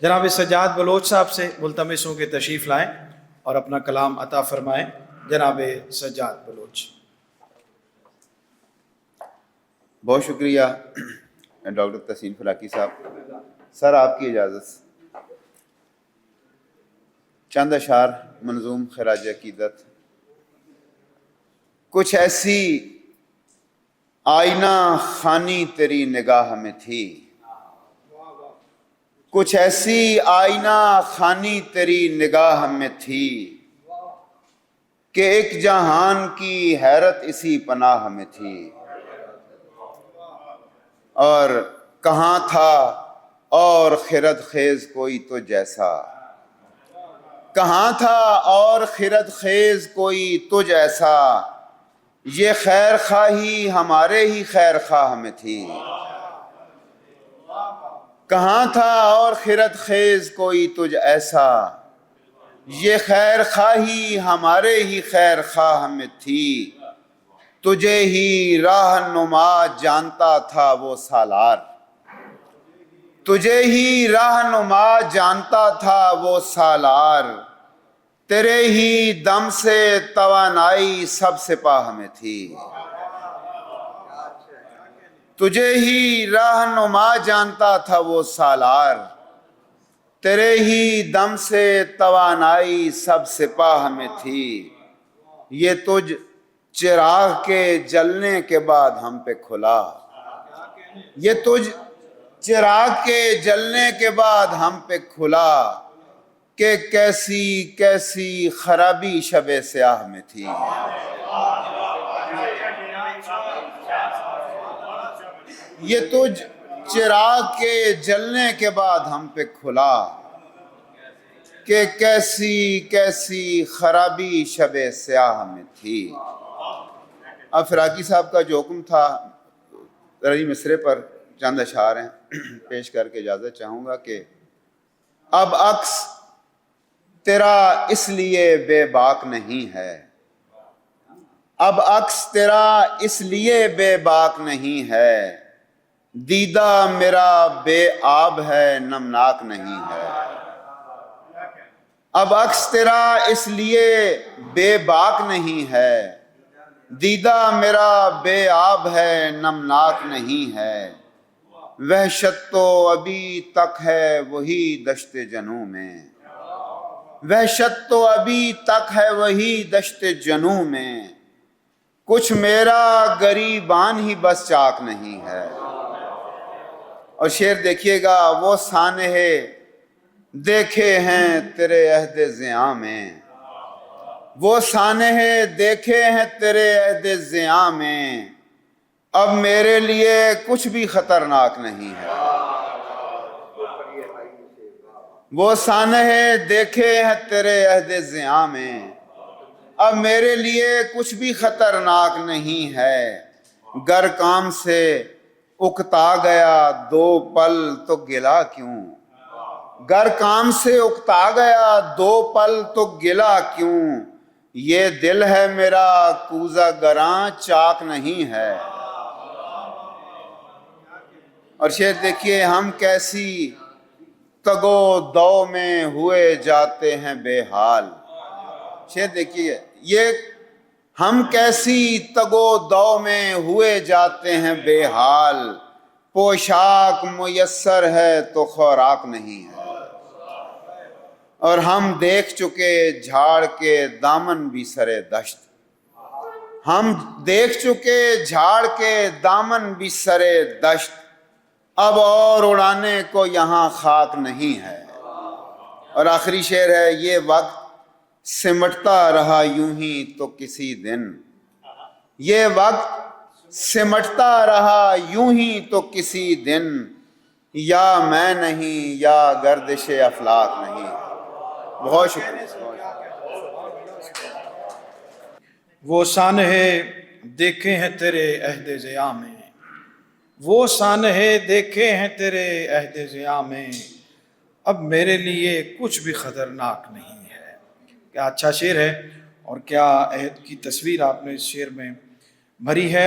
جناب سجاد بلوچ صاحب سے ملتمس ہوں کہ تشریف لائیں اور اپنا کلام عطا فرمائیں۔ جناب سجاد بلوچ۔ بہت شکریہ ڈاکٹر تحسین فلاکی صاحب۔ سر آپ کی اجازت سے چند اشعار منظوم خراج عقیدت۔ کچھ ایسی آئینہ خانی تیری نگاہ میں تھی، کچھ ایسی آئینہ خانی تیری نگاہ میں تھی کہ ایک جہان کی حیرت اسی پناہ میں تھی۔ اور کہاں تھا اور خرد خیز کوئی تو جیسا، کہاں تھا اور خرد خیز کوئی تجھ ایسا، یہ خیر خواہی ہمارے ہی خیر خواہ میں تھی۔ کہاں تھا اور خرد خیز کوئی تجھ ایسا، یہ خیر خواہی ہمارے ہی خیر خواہ میں تھی۔ تجھے ہی راہنما جانتا تھا وہ سالار، تجھے ہی راہنما جانتا تھا وہ سالار، تیرے ہی دم سے توانائی سب سپاہ میں تھی۔ تجھے ہی راہنما جانتا تھا وہ سالار، تیرے ہی دم سے توانائی سب سپاہ میں تھی۔ یہ تجھ چراغ کے جلنے کے بعد ہم پہ کھلا، یہ تجھ چراغ کے جلنے کے بعد ہم پہ کھلا، کہ کیسی کیسی خرابی شب سیاہ میں تھی۔ یہ تجھ چراغ کے جلنے کے بعد ہم پہ کھلا، کہ کیسی کیسی خرابی شب سیاہ میں تھی۔ اب فراقی صاحب کا جو حکم تھا رری مصرے پر چند اشعار ہیں، پیش کر کے اجازت چاہوں گا کہ اب عکس تیرا اس لیے بے باک نہیں ہے، اب عکس تیرا اس لیے بے باک نہیں ہے، دیدہ میرا بے آب ہے نمناک نہیں ہے۔ اب عکس تیرا اس لیے بے باک نہیں ہے، دیدہ میرا بے آب ہے نمناک نہیں ہے، وحشت تو ابھی تک ہے وہی دشت جنوں میں، وحشت تو ابھی تک ہے وہی دشت جنوں میں، کچھ میرا گریبان ہی بس چاک نہیں ہے۔ اور شعر دیکھیے گا، وہ سانحے دیکھے ہیں تیرے عہد زیاں میں، وہ سانحے دیکھے ہیں تیرے عہد زیاں میں، اب میرے لیے کچھ بھی خطرناک نہیں ہے۔ وہ سانحے دیکھے ہیں تیرے عہد زیاں میں، اب میرے لیے کچھ بھی خطرناک نہیں ہے، گر کام سے اکتا گیا دو پل تو گلا کیوں، گر کام سے اکتا گیا دو پل تو گلا کیوں، یہ دل ہے میرا کوزہ گراں چاک نہیں ہے۔ اور شعر دیکھیے، ہم کیسی تگو دو میں ہوئے جاتے ہیں بے حال۔ شعر دیکھیے، یہ ہم کیسی تگو دو میں ہوئے جاتے ہیں بے حال، پوشاک میسر ہے تو خوراک نہیں ہے، اور ہم دیکھ چکے جھاڑ کے دامن بھی سرے دشت، ہم دیکھ چکے جھاڑ کے دامن بھی سرے دشت، اب اور اڑانے کو یہاں خاک نہیں ہے۔ اور آخری شعر ہے، یہ وقت سمٹتا رہا یوں ہی تو کسی دن، یہ وقت سمٹتا رہا یوں ہی تو کسی دن، یا میں نہیں یا گردش افلاک نہیں۔ بہت شکریہ۔ وہ سانحے دیکھے ہیں تیرے عہد ضیاء میں، وہ سانحے دیکھے ہیں تیرے عہد ضیاء میں، اب میرے لیے کچھ بھی خطرناک نہیں ہے۔ کیا اچھا شعر ہے، اور کیا عہد کی تصویر آپ نے اس شعر میں بھری ہے۔